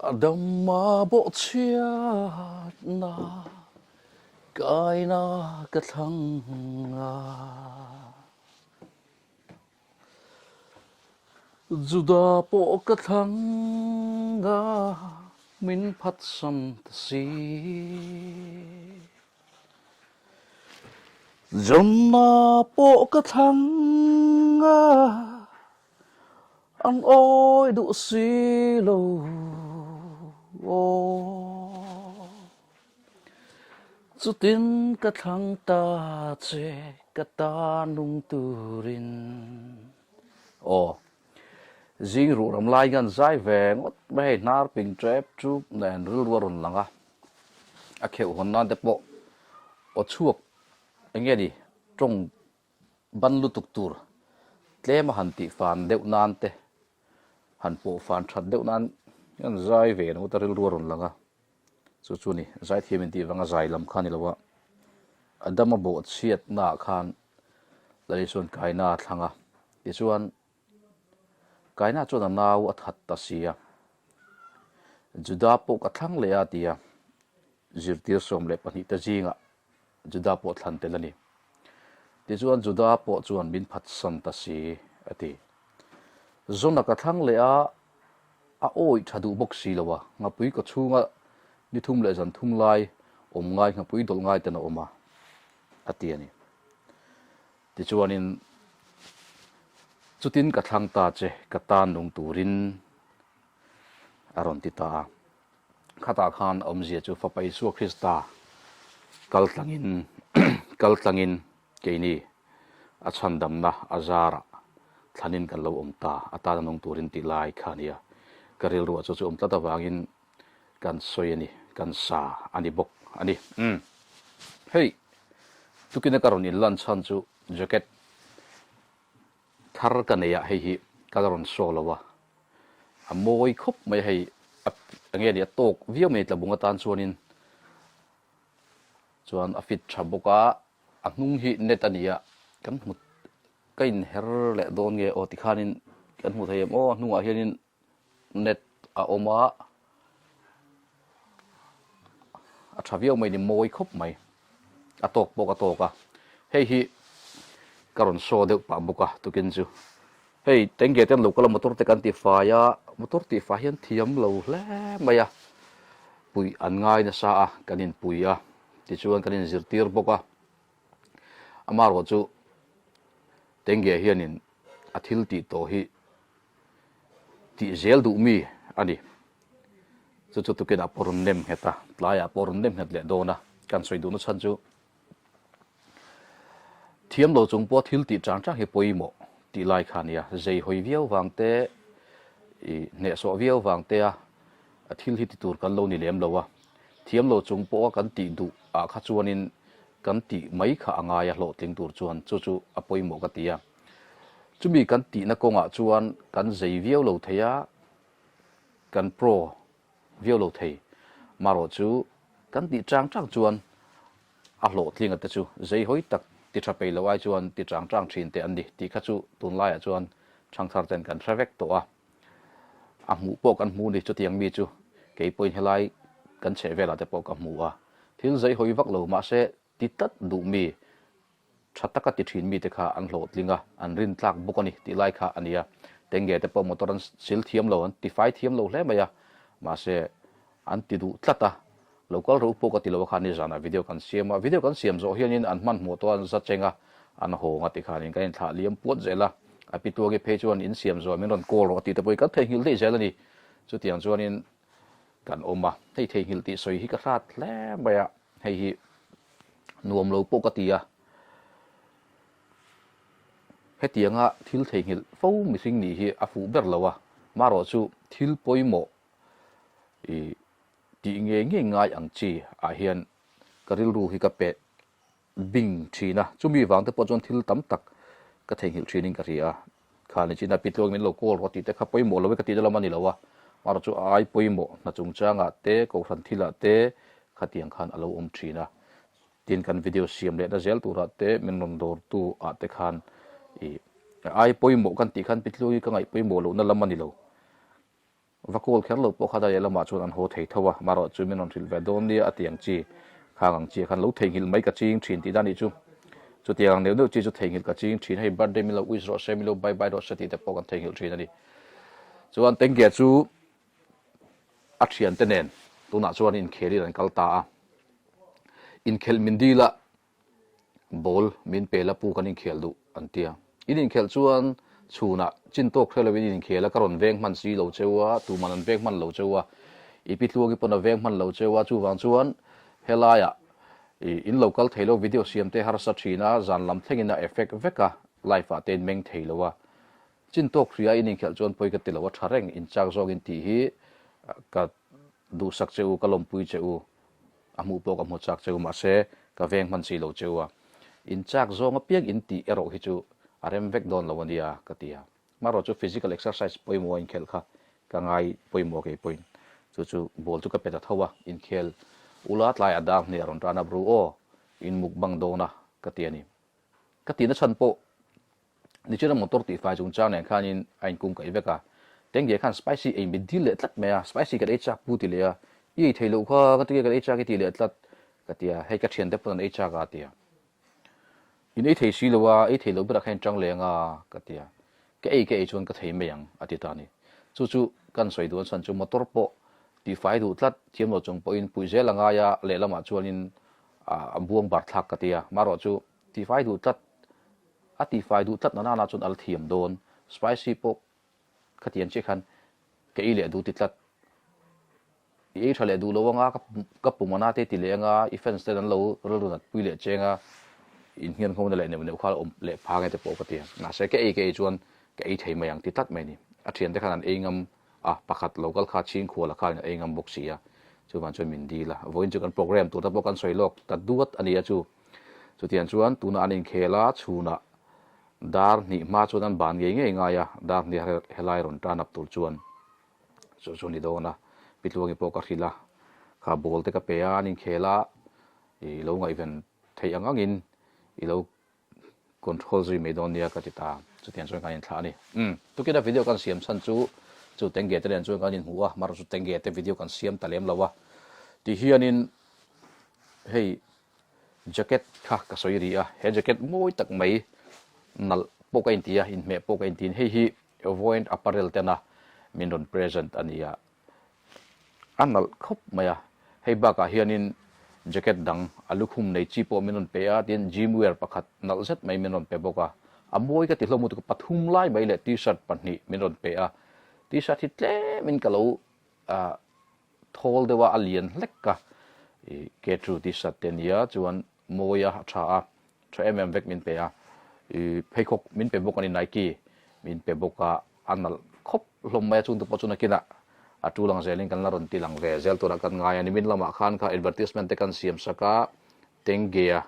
Adam ma bộ chia na cái na cái thằng juda bộ cái thằng min phát sam si Jonna bộ cái thằng anh ôi đủ xí lâu chú tin cái thằng ta chế cái ta nung turin riêng rủ làm lại gan giải về ngót bây nar ping trap chụp nền rưu rôn langa khéo hồn nan đẹp bộ chuộc anh nghe đi trong ban lu tuk tur tle mà hàn ti fan deuh nan te hàn po fan that deuh nan gan giải về nó ta rưu rôn langa chu chu ni giải thiêm ti vanga giải lam khan ni lawa adama bo chiat na khan lai son kai na thanga ti chuan cái na cho na nau athat ta sia juda po ka thang le atia zirtir som le pani ta jinga juda po thlan te lani ti chuan juda po chuan min phat san ta si ati zona ka thang le a oi thadu bok si lawa nga pui ka chunga ni thum le jan thum lai om ngai nga pui dol ngai te na oma ati ani ti chuan in chutin ka thang ta che ka tan nung turin aron ti ta khata khan om zia chu fa pai su krista kal tlangin keini a chandam na azara thanin kan lo om ta ata nung turin ti lai khania karil ru chu om ta ta wangin kan soyani kan sa ani bok ani hey tukina karon in lan chan chu jacket thar ka neya hei hi kalaron solowa amoi khop mai hei ange dia tok viau me tla bunga tan chuan afit thaboka anung hi netania kan mut kain her le don nge o ti khanin kan mu thei o nunga hianin net a oma a thaviau mai ni moi khop mai atok boka toka hei hi karon so de pa buka tukin chu hey tengge ten local motor te kan ti fa ya motor ti fa hian thiam lo hle maya pui an ngai na sa a kanin pui a ti chuan kanin zirtir boka amar ho chu tengge hianin athil ti to hi ti zel du mi ani chu chu tukin a porun nem heta playa porun nem het le dona kan soi du no chan chu thiam lo chung po thil ti chang chang he poimo ti lai khania zei hoi viau wangte ne so viau wangte a thil hi ti tur kan lo ni lem lowa thiam lo chung po kan ti du a kha chuanin kan ti mai kha anga ya lo tling tur chuan chu chu a poimo ka tia chumi kan ti na konga chuan kan zei viau lo theya kan pro viau lo thei maro chu kan ti chang chang chuan a lo tling ata chu zei hoi tak ti thapei lawai chuan ti chang thin te an di ti kha chu tun lai a chuan thang thar ten kan travek to a mu po kan mu ni chu tiang mi chu ke point helai kan che vela te po ka mu a thil zai hoi vak lo ma se ti tat du mi thataka ti thin mi te kha an hlot linga an rin tlak bukani ti lai kha ania tenge te po motoran sil thiam lo an ti fai thiam lo hle maya ma se an ti du tlata local ro po ka ti lo kha ni jana video kan siam zo hianin an man mo to an za chenga an ho nga ti khanin kain tha liam pot zela a pi to ge page one in siam zo min ron ko ro ti te poi ka thei hil dei zela ni chu tiang chuanin kan oma thei hil ti soi hi ka thlat hle baya hei hi nuam lo po ka ti a he tianga thil thei hil fo mi sing ni hi a fu ber lawa maro chu thil poimo ti nge ngai ang chi a hian karil ru hi ka pe bing thina chumi wang te po jon thil tam tak ka thei hil training ka ria khani china pitlog min lo kol roti te kha poimo lo ka ti dala mani lawa maro chu ai poimo na chung changa te ko ran thila te khatiang khan alo om thina tin kan video siam le da zel tu ra te min non dor tu a te khan ai poimo kan ti khan pitlog ka ngai poimo lo na lamani lo vakol kher lo po khada yela ma chun an ho thei thowa maro chu min on thil ve don ni atiang chi khangang chi khan lo thei hil mai ka ching thin ti dani chu chu tiang neu neu chi chu thei hil ka ching thin hei birthday mi lo wish ro se mi lo bye bye ro se ti te po kan thei hil thin ani chuan Tengge chu a thian te nen tuna chuan in kheli ran kal ta a in khel min dila bol min pela pu kan in khel du an tia in khel chuan chuna chin tok thela win in khela karon veng man si lo chewa tu man veng man lo chewa ipi tlu gi pona veng man lo chewa chu wang chuan helaya in local thailo video siam te har sa thina zan lam thengina effect veka life a ten meng thailowa chin tok ria in khel chuan poi ka tilawa thareng in chak zog in ti hi ka du sak cheu kalom pui cheu amu pok amu chak cheu ma se ka veng man si lo chewa in chak zong a piak in ti ero hi chu arem vek don lawania katia maro chu physical exercise poimo in khel kha ka ngai poimo ke point chu bol chu ka peta thawa in khel ulat lai adang ni aron rana bru o in mukbang dona katiani katina chan po ni chira motor ti fa chung chang nen khanin ain kum kai veka Tengge khan spicy ei mi dil le tlat me a spicy ka ei chak pu ti le a i thailo kha ka ti ka ei chak ti le tlat katia hei ka thian te pon ei chak a tia in ei thei si lowa ei thei lo bra khain chang le nga katia ke ei chon ka thei me yang ati ta ni chu kan soi du san chu motor po ti fai du tlat thiam lo chung po in pui je langa ya le lama chuan in a buang bar thak katia maro chu ti fai du tlat ati fai du tlat na na chun al thiam don spicy po khatian che khan ke ile du ti tlat ei thale du lo nga ka pumana te ti le nga ifens te dan lo ro ro na pui le chenga in hian khom le ne ne khal om le pha nge te po ka ti na se ke ei chuan ke ei thei mayang ti tlat mai ni a thian te khan ei ngam a pakhat local kha ching khol kha ei ngam bok sia chu ban chu min di la voin chu kan program tu ta po kan soi lok ta duat ania chu tian chuan tuna anin khela chuna dar ni ma chuan ban nge nga ya dar ni helai ron tan ap tur chuan chu ni do na pitluangi po ka khila kha bol te ka pe anin khela i lo nga event thei angangin i lo control zui me don nia ka ti ta chu tian chuan kan thla ni tu ke da video kan siam san chu Tengge te len chuan kan in huwa mar chu Tengge te video kan siam talem lawa ti hianin hei jacket kha ka soi ri a he jacket moi tak mai nal poka intia in me poka intin hi avoid apparel tena mindon present ania anal khop maya hei baka hianin jacket dang alukhum nei chi po minon pe a tin gym wear pakhat nal zet mai minon pe boka amoi ka ti hlomu tu pathum lai mai le t-shirt panni minon pe a t-shirt hi tle min kalo thol dewa alien lekka ke tru t-shirt tenia chuan moya tha a vek min pe a pheikhok min pe bok ani Nike min pe boka anal khop hlom mai chung tu pachuna kina atu lang zeling kan laron ti lang ve zel to kan ngai ani min lama khan kha advertisement te kan siam saka Tengge a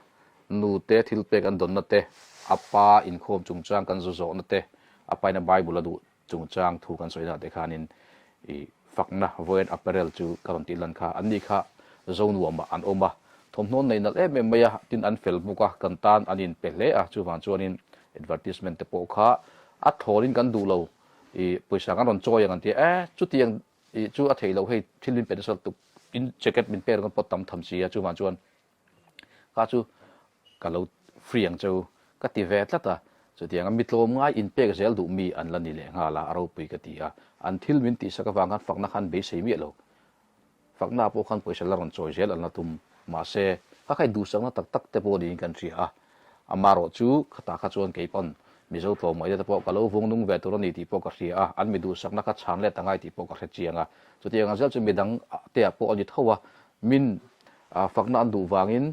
nu te Thilpek an don na te apa in khom chung chang kan zo na te apa na bible adu chung chang thu kan soina te khanin fakna void apparel chu karon ti lan kha anni kha zonu ama an oma thom non nei nal em maya tin an fel buka kan tan anin pele a chu wan chuanin advertisement te po kha a thorin kan du lo poisa kan ron choi an ti chu tiang chu a thei lo hei thilin pe sal tu in jacket min per kan potam tham chi a chu wan chuan ka chu ka lo free ang chu ka ti ve tlata chu tiang mi tlom ngai in pek zel du mi an lani le nga la aro pui ka ti a an thil min ti saka wangan fakna khan be sei mi lo fakna po khan poisa la ron choi zel an la tum ma se ka khai du sang na tak tak te po ni kan ri a amaro chu khata kha chuan ke pon mi zo to mai te po ka lo vung nung ve to ni ti po ka ri a an mi du sak na ka chan le tangai ti po ka re chianga chu ti anga zel chu mi dang te a po ani thowa min fakna an du wangin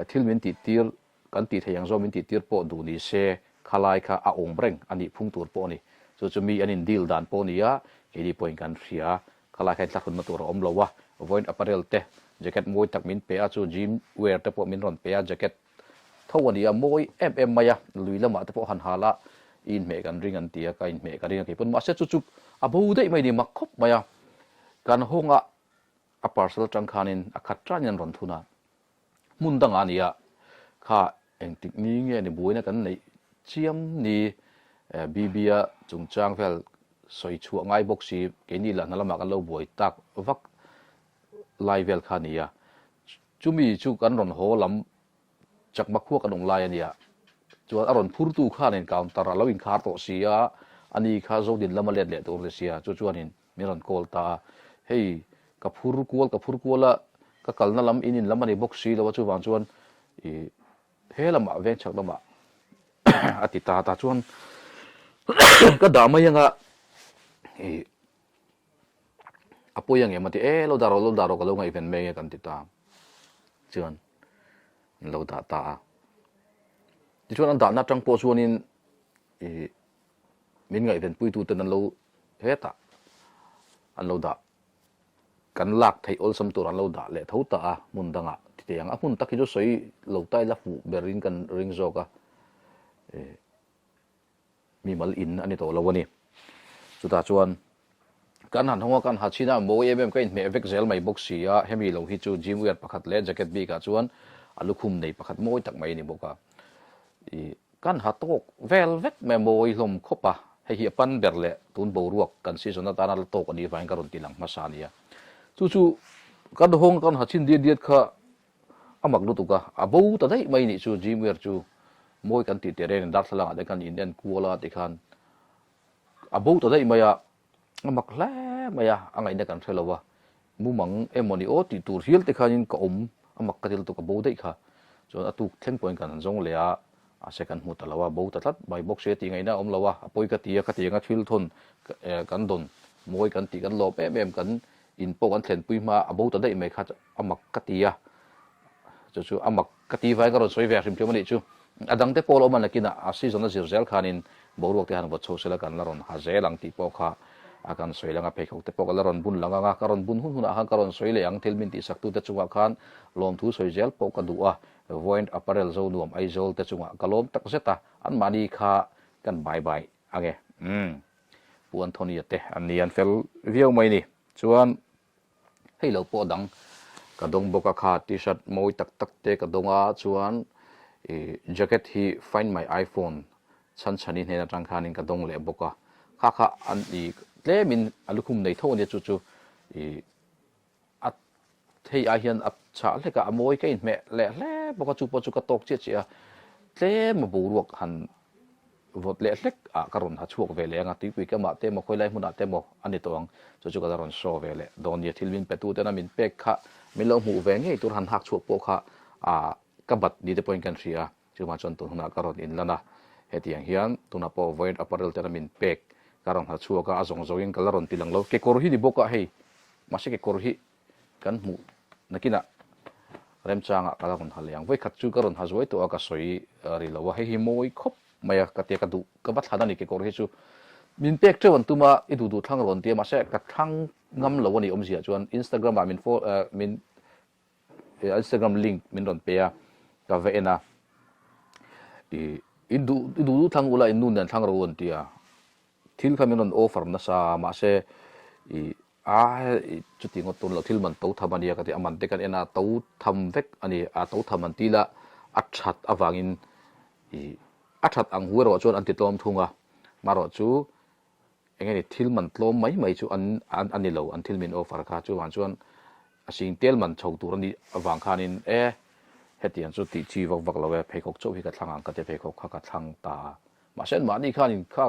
thil min ti tir kan ti theyang zo min ti tir po du ni se khalai kha a ong breng ani phung tur po ni chu mi anin deal dan po ni a ke di point kan ria khalai khai tla khun ma tur om lo wa avoid apparel te jacket moi tak min pe a chu gym wear te po min ron pe a jacket thawani a moi em maya lui lama te po han hala in me kan ring an tia ka in me ka ring ke pun ma se chu a bo dei mai ni ma khop maya kan honga a parcel tang khanin a khatra nyan ron thuna mun dang ania kha eng tik ni nge ni buina kan nei chiam ni bibia chungchang fel soi chu ngai box si ke ni la na lama kan lo boi tak vak lai vel khania chumi chu kan ron ho lam chak ma khu kan ong lai ania chu aron phur tu kha nen counter lo in khar to sia ani kha zo din lama let le to le sia chu chuanin miron kol ta hei ka phur kuala ka kalna lam inin lamani box si lo chu wang chuan i helama veng chak lama ati ta chuan ka dama yanga e apo yang emati lo daro ka lo ngai ven me kan ti ta chuan lo da ta ti chuan an da na tang po chuanin e min ngai ven pui tu tan lo heta an lo da kan lak thei ol sam tur an lo da le tho ta mun danga ti te yang apun takhi jo soi lo tai la fu berin kan ring zo ka e mi mal in ani to lo wani chu ta chuan kan han honga kan hachina mo em ka in me vek zel mai box sia hemi lo hi chu gym wear pakhat le jacket bi ka chuan alu khum nei pakhat moi tak mai ni boka i kan ha tok vel vek me moi hlom khopa hei hi pan ber le tun bo ruak kan si zona ta na tok ani vain karon tilang masania chu kan hong kan hachin diet kha amak lu tuka abo ta dai mai ni chu gym wear chu moi kan ti tere dar thala de kan indian kuala ti khan abo ta dai maya amak la maya angai na kan thelawa mumang emoni o ti tur hil te khanin ka amak katil to ka bo dai kha so atu thleng point kan jong le a second mu talawa bo ta thlat bai box se ti ngai na lawa apoi ka ti nga thil thon kan don moi kan ti kan lo em kan in po kan thlen pui ma abo ta dai mai kha amak ka ti chu amak ka ti vai ka ro soi ve rim themani chu adang te polo man nakina a season na zirzel khanin boruak te han wat chosela kan laron ha zelang ti po kha akan soilanga pekhok te pok laron bun langa nga karon bun hun huna han karon soile ang tilmin ti saktu te chunga khan lom thu soizel po ka duwa void apparel zo nuam aizol te chunga kalom tak zeta an mani kha kan bye ange puan thoni te anian fel viau mai ni chuan hei lo po dang ka dong boka kha t-shirt moi tak te ka donga chuan jacket hi find my iphone chani hena tang khanin ka dong le boka kha an i tle min alukhum nei tho ne chu at thei a hian ap cha le ka amoi ka in me le boka chu po chu ka tok che tle ma buruak han vot le hlek a karon ha chuak ve le nga ti pui ka ma te mo khoi lai huna te mo ani tong chu ka ron so ve le don ye thilmin petu te na min pek kha min lo mu ve nge tur han hak chuak po kha a ka bat ni te point kan ria chu ma chon tu huna karon in lana hetiang hian tuna po void apparel te na min pek karon ha chuaka azong zoing kalaron tilang lo ke korhi di boka hei mase ke korhi kan mu nakina rem changa kalaron haliang voi khat chu karon ha zoi to aka soi ri lo wa hei moi khop maya ka te ka du ka bat hadani ke korhi chu min pek trewan tuma idu thang ron te mase ka thang ngam lo wani omzia chuan instagram a min for min instagram link min ron pe a ka ve ena idu thang ula in nun dan thang ron tia thil khaminon offer na sa ma se chuti ngotun lo thil man to thamania ka ti aman te kan ena to tham vek ani a to thaman tila achat awangin achat ang huero chon anti tom thunga maro chu engeni thil man tlom mai chu an ni lo an thil min offer kha chu wan chuan asing tel man chho tur ani awang khanin hetian chu ti chi vak lawe phekok chu hi ka thlangang ka te phekok kha ka thlang ta ma sen ma ni khanin kha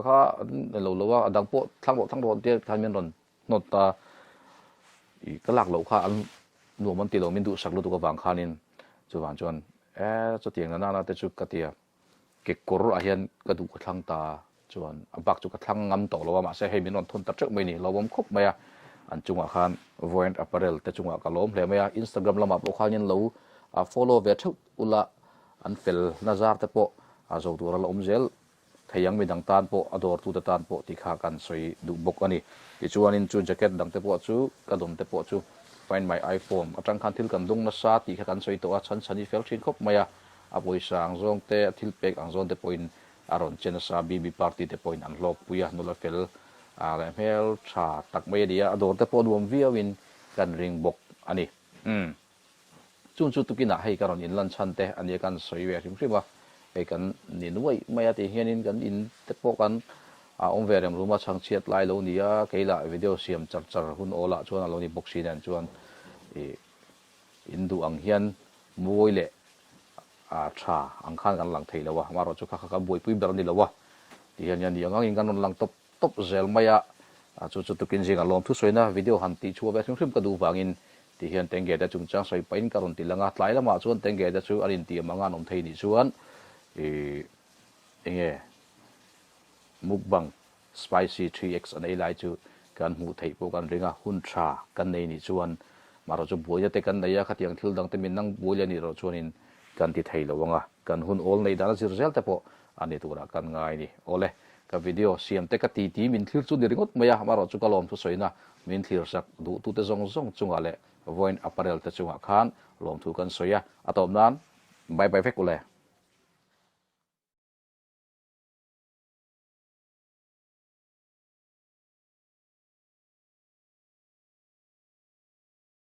lo lowa adang po thlang ro te khan men ron not ta i kalak lo kha an nu man ti lo min du sak lu tu ka wang khanin chu wan chuan chu tiang na te chu ka tia ke kor a hian ka du ka thlang ta chuan abak chu ka thlang ngam to lo ma se hei min ron thon ta chek mai ni lowom khop maya an chunga khan void apparel te chunga ka lom hle maya instagram lama po khanin lo a follow ve thu ula an fel nazar te po a zo tur la omzel thayang mi dang tan po ador tu ta tan po ti kha kan soi du bok ani ti chuanin chu jacket dang te po chu ka dum te po chu find my iphone atang khan thil kan dung na sa ti kha kan soi to a chani fel thin khop maya a poi sang zong te thilpek ang zon te point aron chen sa bb party te point an lok puya nula fel a la mel tha tak mai dia ador te po duam viawin kan ring bok ani chun chu tukina hei karon in lan chan te ani kan soi ve rim riwa hei kan ni nuai maya te hianin kan in te po kan ông về em ruma sang chiết lại lâu nia cái là video xem chặt chặt hun ola chuan lâu ni boxi nen chuan in du ang hian muoi le tha ang khan kan lang thei lawa maro chu kha kha boi pui ber ni lawa ti hian yan yang ang kan lang top top zel maya chu chu tukin jinga lom thu soina video han ti chu ba thim thim ka du wangin ti hian tengge da chung chang soi pain karon ti langa tlai lama chuan tengge da chu arin ti manga nom thei ni chuan enge mukbang spicy 3x an ei lai chu kan mu thei po kan ringa hun tha kan nei ni chuan maro chu boya te kan neya khatiang thil dang te min nang boya ni ro chuanin kan ti thei lawanga kan hun ol nei dana zir zel te po ani tura kan ngai ni ole ka video siam te ka ti ti min thil chu ni ringot maya maro chu kalom thu soina min thlir sak du tu te zong zong chunga le voin apparel te chunga khan lom thu kan soya atom nan bye bye vek ule